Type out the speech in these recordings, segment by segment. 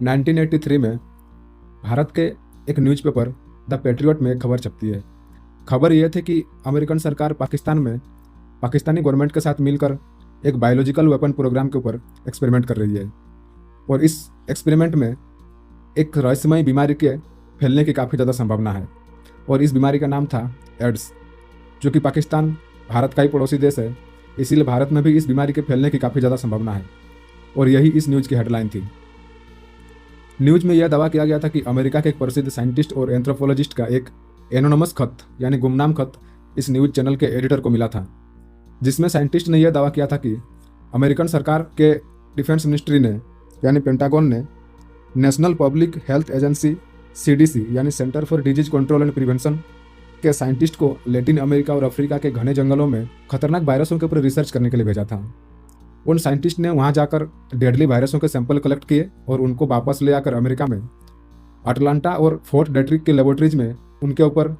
1983 में भारत के एक न्यूज़पेपर द पेट्रियट में एक खबर छपती है। खबर यह थी कि अमेरिकन सरकार पाकिस्तान में पाकिस्तानी गवर्नमेंट के साथ मिलकर एक बायोलॉजिकल वेपन प्रोग्राम के ऊपर एक्सपेरिमेंट कर रही है और इस एक्सपेरिमेंट में एक रहस्यमय बीमारी के फैलने की काफ़ी ज़्यादा संभावना है और इस बीमारी का नाम था एड्स, जो कि पाकिस्तान भारत का ही पड़ोसी देश है, इसीलिए भारत में भी इस बीमारी के फैलने की काफ़ी ज़्यादा संभावना है और यही इस न्यूज़ की हेडलाइन थी। न्यूज़ में यह दावा किया गया था कि अमेरिका के एक प्रसिद्ध साइंटिस्ट और एंथ्रोपोलॉजिस्ट का एक एनोनिमस खत यानी गुमनाम खत इस न्यूज़ चैनल के एडिटर को मिला था, जिसमें साइंटिस्ट ने यह दावा किया था कि अमेरिकन सरकार के डिफेंस मिनिस्ट्री ने यानी पेंटागन ने national public health agency CDC यानी centre for disease control and prevention के साइंटिस्ट को लैटिन अमेरिका और अफ्रीका के घने जंगलों में खतरनाक वायरसों के ऊपर रिसर्च करने के लिए भेजा था। उन साइंटिस्ट ने वहां जाकर डेडली वायरसों के सैंपल कलेक्ट किए और उनको वापस ले आकर अमेरिका में अटलांटा और फोर्ट डेट्रिक के लेबोरेटरीज में उनके ऊपर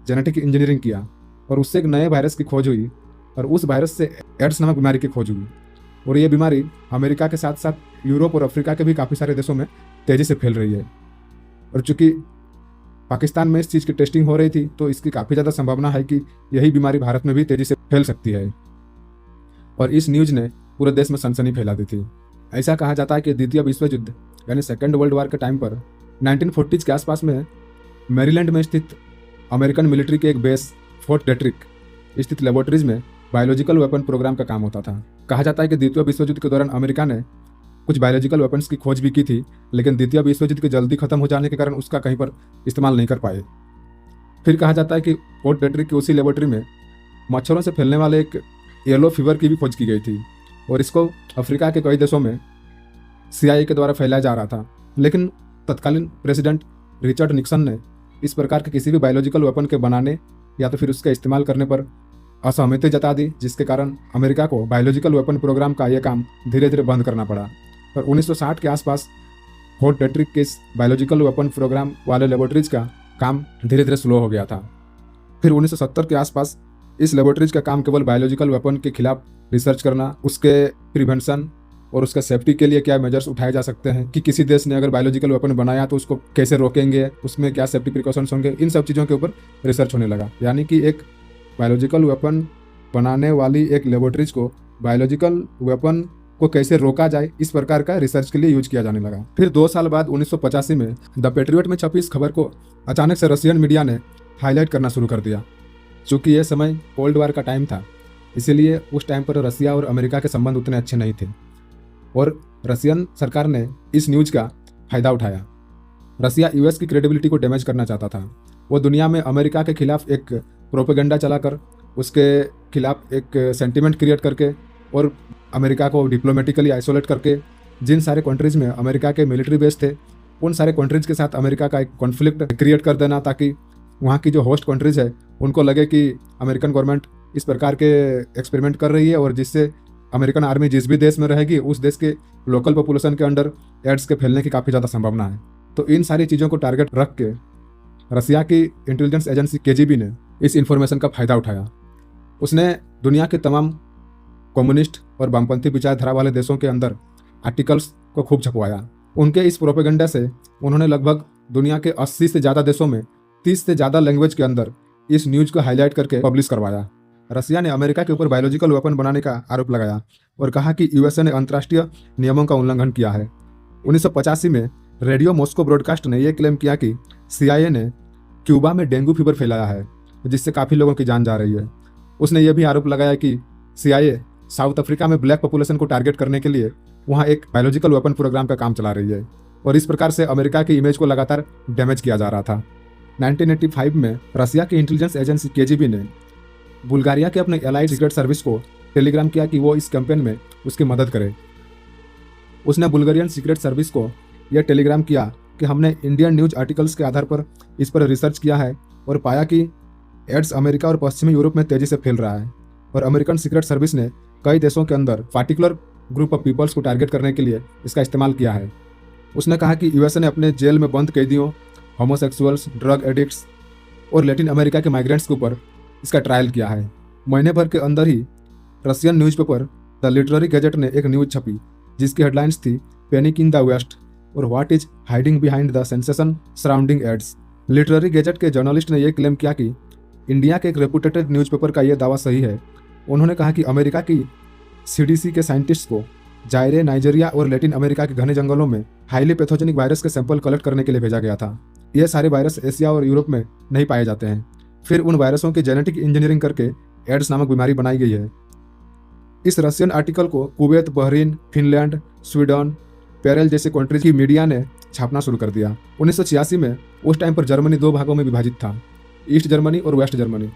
जेनेटिक इंजीनियरिंग किया और उससे एक नए वायरस की खोज हुई और उस वायरस से एड्स नामक बीमारी की खोज हुई और ये बीमारी अमेरिका के साथ साथ यूरोप और अफ्रीका के भी काफ़ी सारे देशों में तेज़ी से फैल रही है। और चूंकि पाकिस्तान में इस चीज़ की टेस्टिंग हो रही थी तो इसकी काफ़ी ज़्यादा संभावना है कि यही बीमारी भारत में भी तेज़ी से फैल सकती है और इस न्यूज़ ने पूरे देश में सनसनी फैला दी थी। ऐसा कहा जाता है कि द्वितीय विश्व युद्ध यानी सेकेंड वर्ल्ड वॉर के टाइम पर 1940s के आसपास में मैरीलैंड में स्थित अमेरिकन मिलिट्री के एक बेस फोर्ट डेट्रिक स्थित लेबोरेटरीज में बायोलॉजिकल वेपन प्रोग्राम का काम होता था। कहा जाता है कि द्वितीय विश्व युद्ध के दौरान अमेरिका ने कुछ बायोलॉजिकल वेपन्स की खोज भी की थी, लेकिन द्वितीय विश्व युद्ध के जल्दी खत्म हो जाने के कारण उसका कहीं पर इस्तेमाल नहीं कर पाए। फिर कहा जाता है कि फोर्ट डेट्रिक की उसी लेबोरेटरी में मच्छरों से फैलने वाले एक येलो फीवर की भी खोज की गई थी और इसको अफ्रीका के कई देशों में CIA के द्वारा फैलाया जा रहा था, लेकिन तत्कालीन प्रेसिडेंट रिचर्ड निक्सन ने इस प्रकार के किसी भी बायोलॉजिकल वेपन के बनाने या तो फिर उसके इस्तेमाल करने पर असहमति जता दी, जिसके कारण अमेरिका को बायोलॉजिकल वेपन प्रोग्राम का यह काम धीरे धीरे बंद करना पड़ा और 1960 के आसपास फोर्ट डेट्रिक के इस बायोलॉजिकल वेपन प्रोग्राम वाले लेबोरेटरीज का काम धीरे धीरे स्लो हो गया था। फिर 1970 के आसपास इस लेबोरेटरीज का काम केवल बायोलॉजिकल वेपन के खिलाफ रिसर्च करना, उसके प्रिवेंशन और उसका सेफ्टी के लिए क्या मेजर्स उठाए जा सकते हैं कि किसी देश ने अगर बायोलॉजिकल वेपन बनाया तो उसको कैसे रोकेंगे, उसमें क्या सेफ्टी प्रिकॉशंस होंगे, इन सब चीज़ों के ऊपर रिसर्च होने लगा। यानी कि एक बायोलॉजिकल वेपन बनाने वाली एक लेबोरेटरीज को बायोलॉजिकल वेपन को कैसे रोका जाए इस प्रकार का रिसर्च के लिए यूज किया जाने लगा। फिर 2 साल बाद 1985 में द पेट्रियट में छपी इस खबर को अचानक से रशियन मीडिया ने हाईलाइट करना शुरू कर दिया। चूँकि यह समय कोल्ड वॉर का टाइम था, इसीलिए उस टाइम पर रसिया और अमेरिका के संबंध उतने अच्छे नहीं थे और रशियन सरकार ने इस न्यूज़ का फ़ायदा उठाया। रसिया US की क्रेडिबिलिटी को डैमेज करना चाहता था। वो दुनिया में अमेरिका के खिलाफ एक प्रोपेगेंडा चलाकर उसके खिलाफ एक सेंटिमेंट क्रिएट करके और अमेरिका को डिप्लोमेटिकली आइसोलेट करके जिन सारे कंट्रीज़ में अमेरिका के मिलिट्री बेस थे उन सारे कंट्रीज़ के साथ अमेरिका का एक कॉन्फ्लिक्ट क्रिएट कर देना, ताकि वहाँ की जो होस्ट कंट्रीज़ है उनको लगे कि अमेरिकन गवर्नमेंट इस प्रकार के एक्सपेरिमेंट कर रही है और जिससे अमेरिकन आर्मी जिस भी देश में रहेगी उस देश के लोकल पॉपुलेशन के अंडर एड्स के फैलने की काफ़ी ज़्यादा संभावना है। तो इन सारी चीज़ों को टारगेट रख के रसिया की इंटेलिजेंस एजेंसी KGB ने इस इंफॉर्मेशन का फ़ायदा उठाया। उसने दुनिया के तमाम कम्युनिस्ट और वामपंथी विचारधारा वाले देशों के अंदर आर्टिकल्स को खूब छपवाया। उनके इस प्रोपेगेंडा से उन्होंने लगभग दुनिया के 80 से ज़्यादा देशों में 30 से ज़्यादा लैंग्वेज के अंदर इस न्यूज़ को हाईलाइट करके पब्लिश करवाया। रसिया ने अमेरिका के ऊपर बायोलॉजिकल वेपन बनाने का आरोप लगाया और कहा कि USA ने अंतर्राष्ट्रीय नियमों का उल्लंघन किया है। 1985 में रेडियो मॉस्को ब्रॉडकास्ट ने यह क्लेम किया कि CIA ने क्यूबा में डेंगू फीवर फैलाया है, जिससे काफ़ी लोगों की जान जा रही है। उसने यह भी आरोप लगाया कि CIA साउथ अफ्रीका में ब्लैक पॉपुलेशन को टारगेट करने के लिए वहाँ एक बायोलॉजिकल वेपन प्रोग्राम का काम चला रही है और इस प्रकार से अमेरिका की इमेज को लगातार डैमेज किया जा रहा था। 1985 में रसिया की इंटेलिजेंस एजेंसी KGB ने बुल्गारिया के अपने एलाइड सीक्रेट सर्विस को टेलीग्राम किया कि वो इस कैंपेन में उसकी मदद करे। उसने बुल्गारियन सीक्रेट सर्विस को यह टेलीग्राम किया कि हमने इंडियन न्यूज आर्टिकल्स के आधार पर इस पर रिसर्च किया है और पाया कि एड्स अमेरिका और पश्चिमी यूरोप में तेज़ी से फैल रहा है और अमेरिकन सीक्रेट सर्विस ने कई देशों के अंदर पार्टिकुलर ग्रुप ऑफ पीपल्स को टारगेट करने के लिए इसका इस्तेमाल किया है। उसने कहा कि USA ने अपने जेल में बंद कैदियों, होमोसेक्सुअल्स, ड्रग एडिक्ट्स और लैटिन अमेरिका के माइग्रेंट्स के ऊपर इसका ट्रायल किया है। महीने भर के अंदर ही Russian newspaper the literary gazette ने एक न्यूज़ छपी जिसकी हेडलाइंस थी पैनिक इन द वेस्ट और what is hiding behind the sensation surrounding AIDS. Literary gazette के जर्नलिस्ट ने यह क्लेम किया कि इंडिया के एक रेपुटेटेड न्यूज़पेपर का यह दावा सही है। उन्होंने कहा कि अमेरिका की CDC के साइंटिस्ट को जायरे, नाइजीरिया और लैटिन अमेरिका के घने जंगलों में हाईली पैथोजेनिक वायरस के सैंपल कलेक्ट करने के लिए भेजा गया था। ये सारे वायरस एशिया और यूरोप में नहीं पाए जाते हैं। फिर उन वायरसों की जेनेटिक इंजीनियरिंग करके एड्स नामक बीमारी बनाई गई है। इस रशियन आर्टिकल को Kuwait, Bahrain, Finland, Sweden, parallel जैसे कंट्रीज की मीडिया ने छापना शुरू कर दिया। 1986 में उस टाइम पर जर्मनी 2 भागों में विभाजित था, ईस्ट जर्मनी और वेस्ट जर्मनी।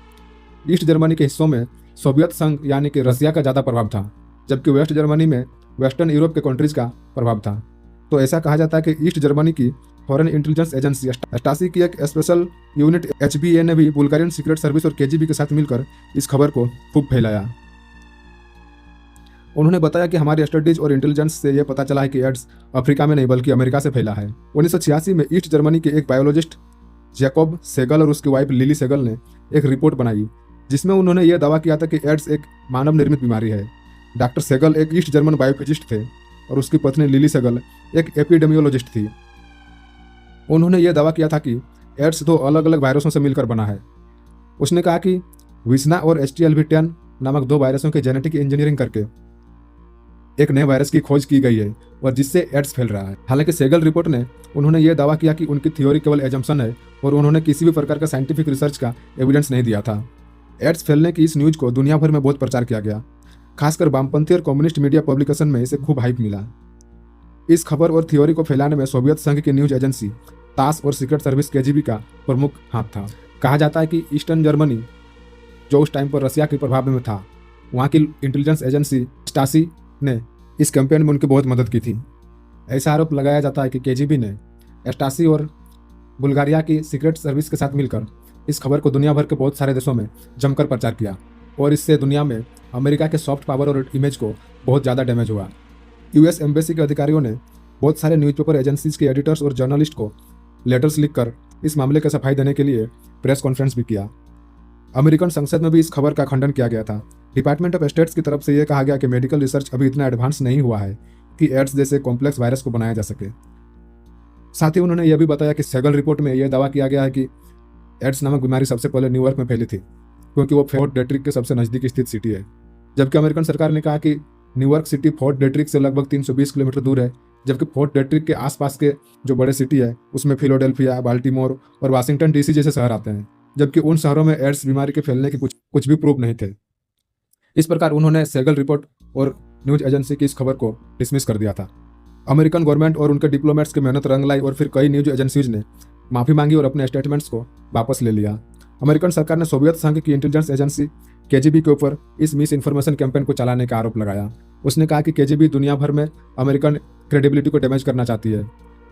ईस्ट जर्मनी के हिस्सों में सोवियत संघ यानी कि रसिया का ज़्यादा प्रभाव था, जबकि वेस्ट जर्मनी में वेस्टर्न यूरोप के कंट्रीज का प्रभाव था। तो ऐसा कहा जाता है कि ईस्ट जर्मनी की फॉरेन इंटेलिजेंस एजेंसी स्टासी की एक स्पेशल यूनिट HBA ने भी बुल्गारियन सीक्रेट सर्विस और KGB के साथ मिलकर इस खबर को खूब फैलाया। उन्होंने बताया कि हमारी स्टडीज और इंटेलिजेंस से यह पता चला है कि एड्स अफ्रीका में नहीं बल्कि अमेरिका से फैला है। 1986 में ईस्ट जर्मनी के एक बायोलॉजिस्ट जैकब सेगल और उसकी वाइफ लिली सेगल ने एक रिपोर्ट बनाई जिसमें उन्होंने यह दावा किया था कि एड्स एक मानव निर्मित बीमारी है। डॉक्टर सेगल एक ईस्ट जर्मन बायोफिजिस्ट थे और उसकी पत्नी लिली सेगल एक एपिडेमियोलॉजिस्ट थी। उन्होंने यह दावा किया था कि एड्स 2 अलग अलग वायरसों से मिलकर बना है। उसने कहा कि विस्ना और HTLV-10 नामक 2 वायरसों की जेनेटिक इंजीनियरिंग करके एक नए वायरस की खोज की गई है और जिससे एड्स फैल रहा है। हालांकि सेगल रिपोर्ट ने उन्होंने यह दावा किया कि उनकी थ्योरी केवल एजम्पशन है और उन्होंने किसी भी प्रकार का साइंटिफिक रिसर्च का एविडेंस नहीं दिया था। एड्स फैलने की इस न्यूज को दुनिया भर में बहुत प्रचार किया गया, खासकर वामपंथी और कम्युनिस्ट मीडिया पब्लिकेशन में इसे खूब हाइप मिला। इस खबर और थ्योरी को फैलाने में सोवियत संघ की न्यूज एजेंसी तास और सीक्रेट सर्विस KGB का प्रमुख हाथ था। कहा जाता है कि ईस्टर्न जर्मनी, जो उस टाइम पर रसिया के प्रभाव में था, वहाँ की इंटेलिजेंस एजेंसी स्टासी ने इस कैंपेन में उनकी बहुत मदद की थी। ऐसा आरोप लगाया जाता है कि KGB ने स्टासी और बुल्गारिया की सीक्रेट सर्विस के साथ मिलकर इस खबर को दुनिया भर के बहुत सारे देशों में जमकर प्रचार किया और इससे दुनिया में अमेरिका के सॉफ्ट पावर और इमेज को बहुत ज़्यादा डैमेज हुआ। US एम्बेसी के अधिकारियों ने बहुत सारे न्यूज़पेपर एजेंसीज के एडिटर्स और जर्नलिस्ट को लेटर्स लिखकर इस मामले का सफाई देने के लिए प्रेस कॉन्फ्रेंस भी किया। अमेरिकन संसद में भी इस खबर का खंडन किया गया था। डिपार्टमेंट ऑफ स्टेट्स की तरफ से यह कहा गया कि मेडिकल रिसर्च अभी इतना एडवांस नहीं हुआ है कि एड्स जैसे कॉम्प्लेक्स वायरस को बनाया जा सके। साथ ही उन्होंने यह भी बताया कि सेगल रिपोर्ट में यह दावा किया गया है कि एड्स नामक बीमारी सबसे पहले न्यूयॉर्क में फैली थी, क्योंकि वो फोर्ट डेट्रिक के सबसे नज़दीक स्थित सिटी है। जबकि अमेरिकन सरकार ने कहा कि न्यूयॉर्क सिटी फोर्ट डेट्रिक से लगभग 320 किलोमीटर दूर है, जबकि फोर्ट डेट्रिक के आसपास के जो बड़े सिटी है उसमें फिलाडेल्फिया, बाल्टीमोर और वाशिंगटन DC जैसे शहर आते हैं, जबकि उन शहरों में एड्स बीमारी के फैलने के कुछ भी प्रूफ नहीं थे। इस प्रकार उन्होंने सेगल रिपोर्ट और न्यूज एजेंसी की इस खबर को डिसमिस कर दिया था। अमेरिकन गवर्नमेंट और उनके डिप्लोमेट्स की मेहनत रंग लाई और फिर कई न्यूज एजेंसीज ने माफ़ी मांगी और अपने स्टेटमेंट्स को वापस ले लिया। अमेरिकन सरकार ने सोवियत संघ की इंटेलिजेंस एजेंसी KGB के ऊपर इस मिस इन्फॉर्मेशन कैंपेन को चलाने का आरोप लगाया। उसने कहा कि KGB दुनिया भर में अमेरिकन क्रेडिबिलिटी को डैमेज करना चाहती है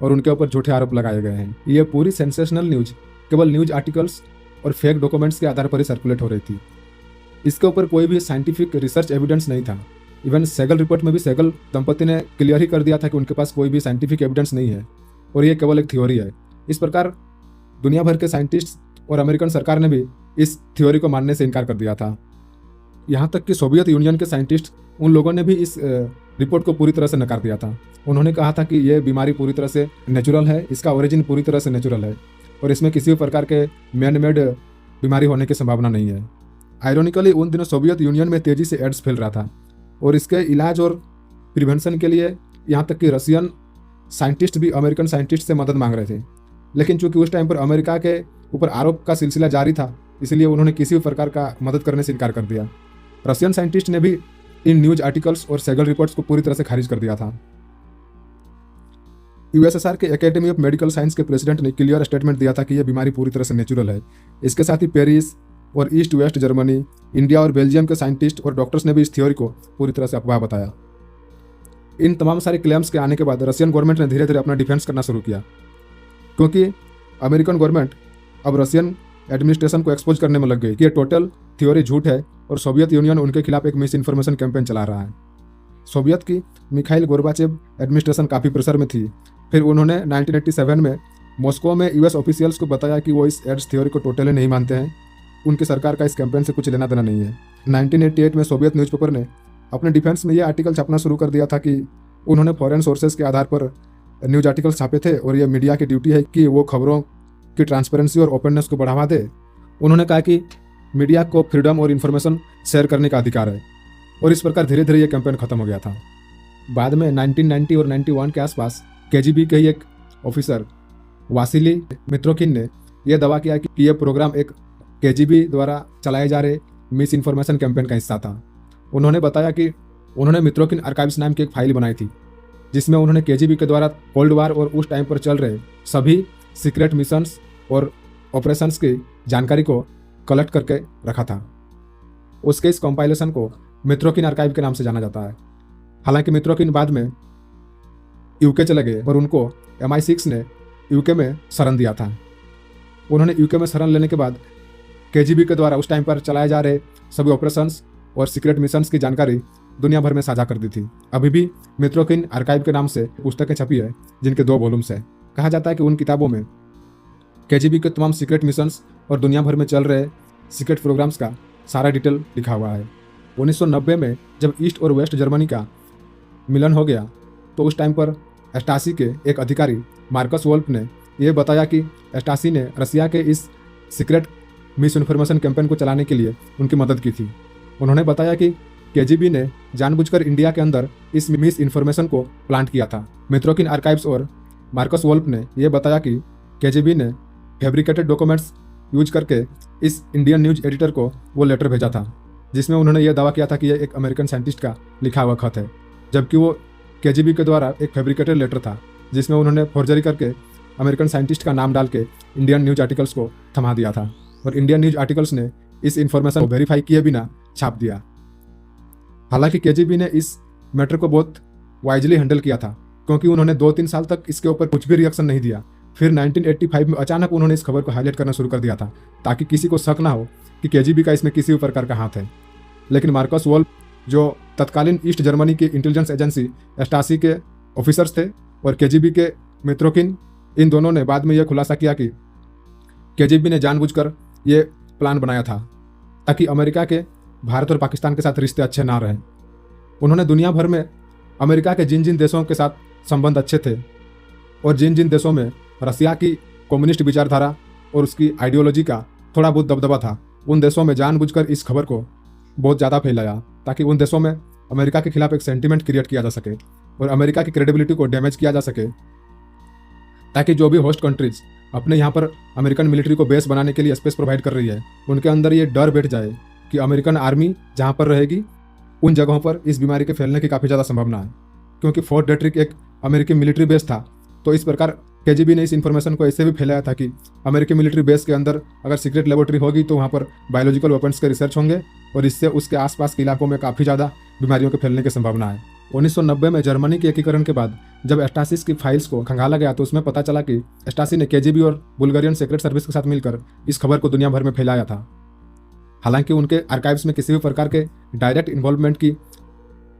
और उनके ऊपर झूठे आरोप लगाए गए हैं। ये पूरी सेंसेशनल न्यूज केवल न्यूज आर्टिकल्स और फेक डॉक्यूमेंट्स के आधार पर ही सर्कुलेट हो रही थी। इसके ऊपर कोई भी साइंटिफिक रिसर्च एविडेंस नहीं था। इवन सेगल रिपोर्ट में भी सेगल दंपति ने क्लियर ही कर दिया था कि उनके पास कोई भी साइंटिफिक एविडेंस नहीं है और ये केवल एक थ्योरी है। इस प्रकार दुनिया भर के साइंटिस्ट और अमेरिकन सरकार ने भी इस थ्योरी को मानने से इनकार कर दिया था। यहाँ तक कि सोवियत यूनियन के साइंटिस्ट, उन लोगों ने भी इस रिपोर्ट को पूरी तरह से नकार दिया था। उन्होंने कहा था कि यह बीमारी पूरी तरह से नेचुरल है, इसका ओरिजिन पूरी तरह से नेचुरल है और इसमें किसी भी प्रकार के मैन मेड बीमारी होने की संभावना नहीं है। आयरोनिकली उन दिनों सोवियत यूनियन में तेजी से एड्स फैल रहा था और इसके इलाज और प्रिवेंशन के लिए यहाँ तक कि रशियन साइंटिस्ट भी अमेरिकन साइंटिस्ट से मदद मांग रहे थे। लेकिन चूंकि उस टाइम पर अमेरिका के ऊपर आरोप का सिलसिला जारी था, इसलिए उन्होंने किसी भी प्रकार का मदद करने से इनकार कर दिया। रशियन साइंटिस्ट ने भी इन न्यूज आर्टिकल्स और सेगल रिपोर्ट्स को पूरी तरह से खारिज कर दिया था। USSR के एकेडमी ऑफ मेडिकल साइंस के प्रेसिडेंट ने क्लियर स्टेटमेंट दिया था कि यह बीमारी पूरी तरह से नेचुरल है। इसके साथ ही पेरिस और ईस्ट वेस्ट जर्मनी, इंडिया और बेल्जियम के साइंटिस्ट और डॉक्टर्स ने भी इस थ्योरी को पूरी तरह से अफवाह बताया। इन तमाम सारे क्लेम्स के आने के बाद रशियन गवर्नमेंट ने धीरे धीरे अपना डिफेंस करना शुरू किया, क्योंकि अमेरिकन गवर्नमेंट अब रशियन एडमिनिस्ट्रेशन को एक्सपोज करने में लग गई कि ये टोटल थ्योरी झूठ है और सोवियत यूनियन उनके खिलाफ एक मिस इन्फॉर्मेशन कैंपेन चला रहा है। सोवियत की मिखाइल गोर्बाचेव एडमिनिस्ट्रेशन काफ़ी प्रेशर में थी। फिर उन्होंने 1987 में मॉस्को में US ऑफिशियल्स को बताया कि वो इस एड्स थ्योरी को टोटली नहीं मानते हैं, उनकी सरकार का इस कैंपेन से कुछ लेना देना नहीं है। 1988 में सोवियत न्यूज़पेपर ने अपने डिफेंस में ये आर्टिकल छपना शुरू कर दिया था कि उन्होंने फॉरेन सोर्सेज के आधार पर न्यूज आर्टिकल छापे थे और ये मीडिया की ड्यूटी है कि वो खबरों की ट्रांसपेरेंसी और ओपननेस को बढ़ावा दे। उन्होंने कहा कि मीडिया को फ्रीडम और इन्फॉर्मेशन शेयर करने का अधिकार है और इस प्रकार धीरे धीरे ये कैंपेन खत्म हो गया था। बाद में 1990 और 91 के आसपास केजीबी के ही एक ऑफिसर वासिली मित्रोकिन ने यह दावा किया कि यह प्रोग्राम एक केजीबी द्वारा चलाए जा रहे मिस इन्फॉर्मेशन कैंपेन का हिस्सा था। उन्होंने बताया कि उन्होंने मित्रोकिन आर्काइव्स नाम की एक फाइल बनाई थी जिसमें उन्होंने केजीबी के द्वारा कोल्ड वार और उस टाइम पर चल रहे सभी सीक्रेट मिशंस और ऑपरेशंस की जानकारी को कलेक्ट करके रखा था। उसके इस कंपाइलेशन को मित्रोकिन आर्काइव के नाम से जाना जाता है। हालांकि मित्रोकिन बाद में यूके चले गए और उनको MI6 ने यूके में शरण दिया था। उन्होंने यूके में शरण लेने के बाद केजीबी के द्वारा उस टाइम पर चलाए जा रहे सभी ऑपरेशंस और सीक्रेट मिशंस की जानकारी दुनिया भर में साझा कर दी थी। अभी भी मित्रोकिन आर्काइव के नाम से पुस्तकें छपी है जिनके 2 वॉल्यूम्स है। कहा जाता है कि उन किताबों में केजीबी के तमाम सीक्रेट मिशंस और दुनिया भर में चल रहे सीक्रेट प्रोग्राम्स का सारा डिटेल लिखा हुआ है। 1990 में जब ईस्ट और वेस्ट जर्मनी का मिलन हो गया तो उस टाइम पर स्टासी के एक अधिकारी मार्कस वोल्फ ने यह बताया कि स्टासी ने रसिया के इस सीक्रेट मिस इन्फॉर्मेशन कैंपेन को चलाने के लिए उनकी मदद की थी। उन्होंने बताया कि केजीबी ने जानबूझकर इंडिया के अंदर इस मिस इन्फॉर्मेशन को प्लांट किया था। मित्रोकिन आर्काइव्स और मार्कस वोल्फ ने यह बताया कि केजीबी ने फैब्रिकेटेड डॉक्यूमेंट्स यूज करके इस इंडियन न्यूज एडिटर को वो लेटर भेजा था जिसमें उन्होंने यह दावा किया था कि यह एक अमेरिकन साइंटिस्ट का लिखा हुआ खत है, जबकि वो केजीबी के द्वारा एक फैब्रिकेटेड लेटर था जिसमें उन्होंने फॉर्जरी करके अमेरिकन साइंटिस्ट का नाम डाल के इंडियन न्यूज आर्टिकल्स को थमा दिया था और इंडियन न्यूज आर्टिकल्स ने इस इन्फॉर्मेशन को वेरीफाई किए बिना छाप दिया। हालांकि केजीबी ने इस मैटर को बहुत वाइजली हैंडल किया था क्योंकि उन्होंने 2-3 साल तक इसके ऊपर कुछ भी रिएक्शन नहीं दिया। फिर 1985 में अचानक उन्होंने इस खबर को हाईलाइट करना शुरू कर दिया था ताकि किसी को शक ना हो कि केजीबी का इसमें किसी भी प्रकार का हाथ है। लेकिन मार्कस वोल्फ जो तत्कालीन ईस्ट जर्मनी की इंटेलिजेंस एजेंसी स्टासी के ऑफिसर्स थे और केजीबी के मित्रोकिन, इन दोनों ने बाद में यह खुलासा किया कि केजीबी ने जानबूझकर ये प्लान बनाया था ताकि अमेरिका के भारत और पाकिस्तान के साथ रिश्ते अच्छे ना रहें। उन्होंने दुनिया भर में अमेरिका के जिन जिन देशों के साथ संबंध अच्छे थे और जिन जिन देशों में रसिया की कम्युनिस्ट विचारधारा और उसकी आइडियोलॉजी का थोड़ा बहुत दबदबा था, उन देशों में जानबूझकर इस खबर को बहुत ज़्यादा फैलाया ताकि उन देशों में अमेरिका के खिलाफ एक सेंटिमेंट क्रिएट किया जा सके और अमेरिका की क्रेडिबिलिटी को डैमेज किया जा सके, ताकि जो भी होस्ट कंट्रीज अपने यहाँ पर अमेरिकन मिलिट्री को बेस बनाने के लिए स्पेस प्रोवाइड कर रही है उनके अंदर ये डर बैठ जाए कि अमेरिकन आर्मी जहाँ पर रहेगी उन जगहों पर इस बीमारी के फैलने की काफ़ी ज़्यादा संभावना है। क्योंकि फोर्ट डेट्रिक एक अमेरिकी मिलिट्री बेस था, तो इस प्रकार केजीबी ने इस इन्फॉर्मेशन को ऐसे भी फैलाया था कि अमेरिकी मिलिट्री बेस के अंदर अगर सीक्रेट लेबोरेटरी होगी तो वहाँ पर बायोलॉजिकल वेपन्स के रिसर्च होंगे और इससे उसके आसपास के इलाकों में काफ़ी ज़्यादा बीमारियों के फैलने की संभावना है। 1990 में जर्मनी के एकीकरण के बाद जब स्टासी की फाइल्स को खंगाला गया तो उसमें पता चला कि स्टासी ने केजीबी और बुल्गारियन सीक्रेट सर्विस के साथ मिलकर इस खबर को दुनिया भर में फैलाया था। हालांकि उनके आर्काइव्स में किसी भी प्रकार के डायरेक्ट इन्वॉल्वमेंट की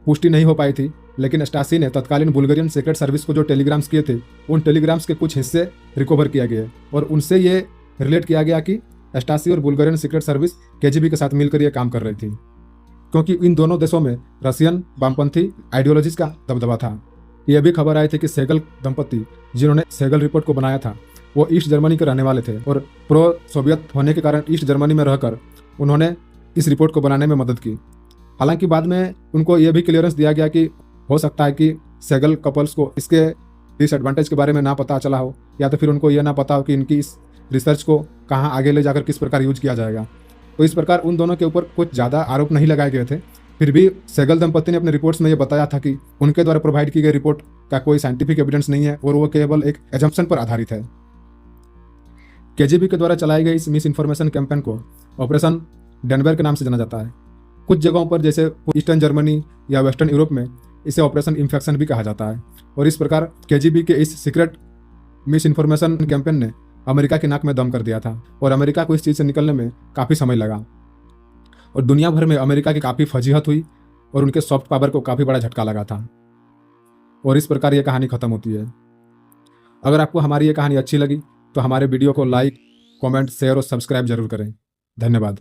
पुष्टि नहीं हो पाई थी, लेकिन स्टासी ने तत्कालीन बुल्गारियन सीक्रेट सर्विस को जो टेलीग्राम्स किए थे उन टेलीग्राम्स के कुछ हिस्से रिकवर किया गया और उनसे ये रिलेट किया गया कि स्टासी और बुल्गारियन सीक्रेट सर्विस केजीबी के साथ मिलकर ये काम कर रही थी, क्योंकि इन दोनों देशों में रशियन वामपंथी आइडियोलॉजीज का दबदबा था। यह भी खबर आई थी कि सेगल दंपति जिन्होंने सेगल रिपोर्ट को बनाया था वो ईस्ट जर्मनी के रहने वाले थे और प्रो सोवियत होने के कारण ईस्ट जर्मनी में रहकर उन्होंने इस रिपोर्ट को बनाने में मदद की। हालांकि बाद में उनको यह भी क्लियरेंस दिया गया कि हो सकता है कि सेगल कपल्स को इसके डिसएडवांटेज के बारे में ना पता चला हो या तो फिर उनको यह ना पता हो कि इनकी इस रिसर्च को कहाँ आगे ले जाकर किस प्रकार यूज किया जाएगा। तो इस प्रकार उन दोनों के ऊपर कुछ ज़्यादा आरोप नहीं लगाए गए थे। फिर भी सेगल दंपति ने अपने रिपोर्ट्स में यह बताया था कि उनके द्वारा प्रोवाइड की गई रिपोर्ट का कोई साइंटिफिक एविडेंस नहीं है और वो केवल एक एजम्पशन पर आधारित है। केजीबी के द्वारा चलाई गई इस मिस इन्फॉर्मेशन कैंपेन को ऑपरेशन डेनवर के नाम से जाना जाता है। कुछ जगहों पर जैसे ईस्टर्न जर्मनी या वेस्टर्न यूरोप में इसे ऑपरेशन इन्फेक्शन भी कहा जाता है। और इस प्रकार केजीबी के इस सीक्रेट मिस इन्फॉर्मेशन कैंपेन ने अमेरिका के नाक में दम कर दिया था और अमेरिका को इस चीज़ से निकलने में काफ़ी समय लगा और दुनिया भर में अमेरिका की काफ़ी फजीहत हुई और उनके सॉफ्ट पावर को काफ़ी बड़ा झटका लगा था। और इस प्रकार ये कहानी खत्म होती है। अगर आपको हमारी ये कहानी अच्छी लगी तो हमारे वीडियो को लाइक, कमेंट, शेयर और सब्सक्राइब जरूर करें। धन्यवाद।